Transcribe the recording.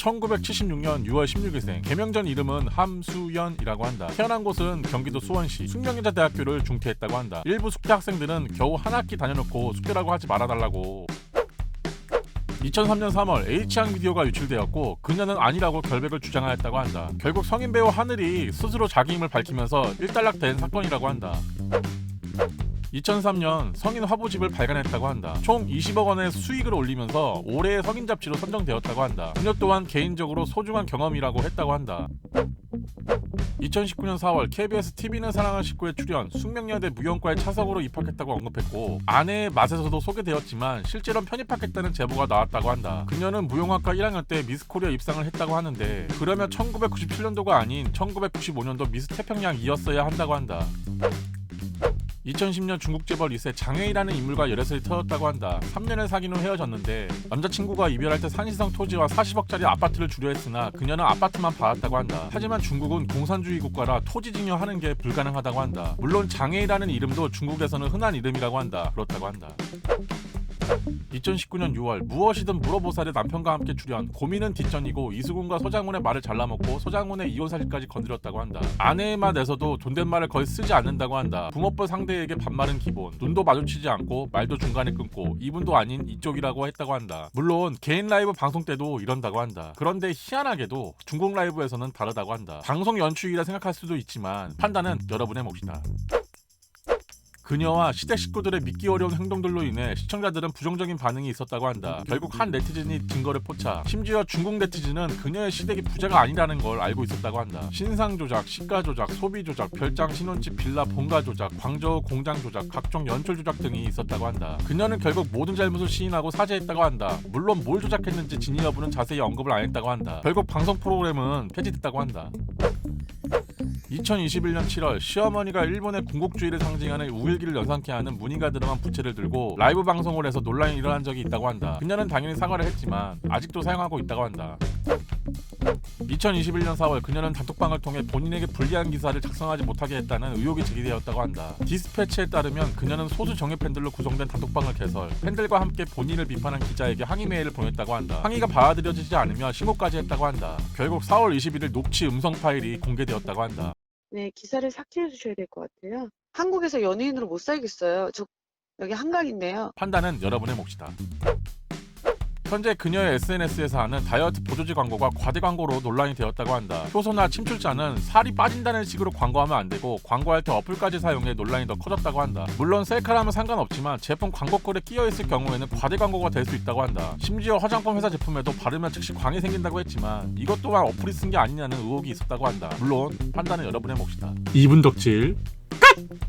1976년 6월 16일생. 개명 전 이름은 함수연이라고 한다. 태어난 곳은 경기도 수원시. 숙명여자대학교를 중퇴했다고 한다. 일부 숙대 학생들은 겨우 한 학기 다녀놓고 숙대라고 하지 말아달라고. 2003년 3월 H향 비디오가 유출되었고 그녀는 아니라고 결백을 주장하였다고 한다. 결국 성인 배우 하늘이 스스로 자기 힘을 밝히면서 일단락된 사건이라고 한다. 2003년 성인 화보집을 발간했다고 한다. 총 20억 원의 수익을 올리면서 올해의 성인 잡지로 선정되었다고 한다. 그녀 또한 개인적으로 소중한 경험이라고 했다고 한다. 2019년 4월 KBS TV는 사랑을 싣고에 출연, 숙명여대 무용과에 차석으로 입학했다고 언급했고 아내의 맛에서도 소개되었지만 실제로는 편입학했다는 제보가 나왔다고 한다. 그녀는 무용학과 1학년 때 미스 코리아 입상을 했다고 하는데 그러면 1997년도가 아닌 1995년도 미스 태평양이었어야 한다고 한다. 2010년 중국 재벌 2세 장혜이라는 인물과 열애설이 터졌다고 한다. 3년을 사귄 후 헤어졌는데 남자친구가 이별할 때 산시성 토지와 40억짜리 아파트를 주려 했으나 그녀는 아파트만 받았다고 한다. 하지만 중국은 공산주의 국가라 토지 증여하는 게 불가능하다고 한다. 물론 장혜이라는 이름도 중국에서는 흔한 이름이라고 한다. 그렇다고 한다. 2019년 6월 무엇이든 물어보살의 남편과 함께 출연. 고민은 뒷전이고 이수근과 서장훈의 말을 잘라먹고 서장훈의 이혼 사실까지 건드렸다고 한다. 아내의 맛에서도 존댓말을 거의 쓰지 않는다고 한다. 부모뻘 상대에게 반말은 기본. 눈도 마주치지 않고 말도 중간에 끊고 이분도 아닌 이쪽이라고 했다고 한다. 물론 개인 라이브 방송 때도 이런다고 한다. 그런데 희한하게도 중국 라이브에서는 다르다고 한다. 방송 연출이라 생각할 수도 있지만 판단은 여러분의 몫이다. 그녀와 시댁 식구들의 믿기 어려운 행동들로 인해 시청자들은 부정적인 반응이 있었다고 한다. 결국 한 네티즌이 증거를 포착. 심지어 중국 네티즌은 그녀의 시댁이 부자가 아니라는 걸 알고 있었다고 한다. 신상 조작, 시가 조작, 소비 조작, 별장 신혼집 빌라 본가 조작, 광저우 공장 조작, 각종 연출 조작 등이 있었다고 한다. 그녀는 결국 모든 잘못을 시인하고 사죄했다고 한다. 물론 뭘 조작했는지 진위 여부는 자세히 언급을 안 했다고 한다. 결국 방송 프로그램은 폐지됐다고 한다. 2021년 7월 시어머니가 일본의 군국주의를 상징하는 우일기를 연상케 하는 무늬가 들어간 부채를 들고 라이브 방송을 해서 논란이 일어난 적이 있다고 한다. 그녀는 당연히 사과를 했지만 아직도 사용하고 있다고 한다. 2021년 4월 그녀는 단톡방을 통해 본인에게 불리한 기사를 작성하지 못하게 했다는 의혹이 제기되었다고 한다. 디스패치에 따르면 그녀는 소수 정예 팬들로 구성된 단톡방을 개설, 팬들과 함께 본인을 비판한 기자에게 항의 메일을 보냈다고 한다. 항의가 받아들여지지 않으며 신고까지 했다고 한다. 결국 4월 21일 녹취 음성 파일이 공개되었다고 한다. 네, 기사를 삭제해 주셔야 될 것 같아요. 한국에서 연예인으로 못 살겠어요. 저 여기 한강인데요. 판단은 여러분의 몫이다. 현재 그녀의 SNS에서 하는 다이어트 보조제 광고가 과대 광고로 논란이 되었다고 한다. 효소나 침출자는 살이 빠진다는 식으로 광고하면 안 되고 광고할 때 어플까지 사용해 논란이 더 커졌다고 한다. 물론 셀카라면 상관없지만 제품 광고글에 끼어있을 경우에는 과대 광고가 될 수 있다고 한다. 심지어 화장품 회사 제품에도 바르면 즉시 광이 생긴다고 했지만 이것 또한 어플이 쓴 게 아니냐는 의혹이 있었다고 한다. 물론 판단은 여러분의 몫이다. 2분 덕질 끝!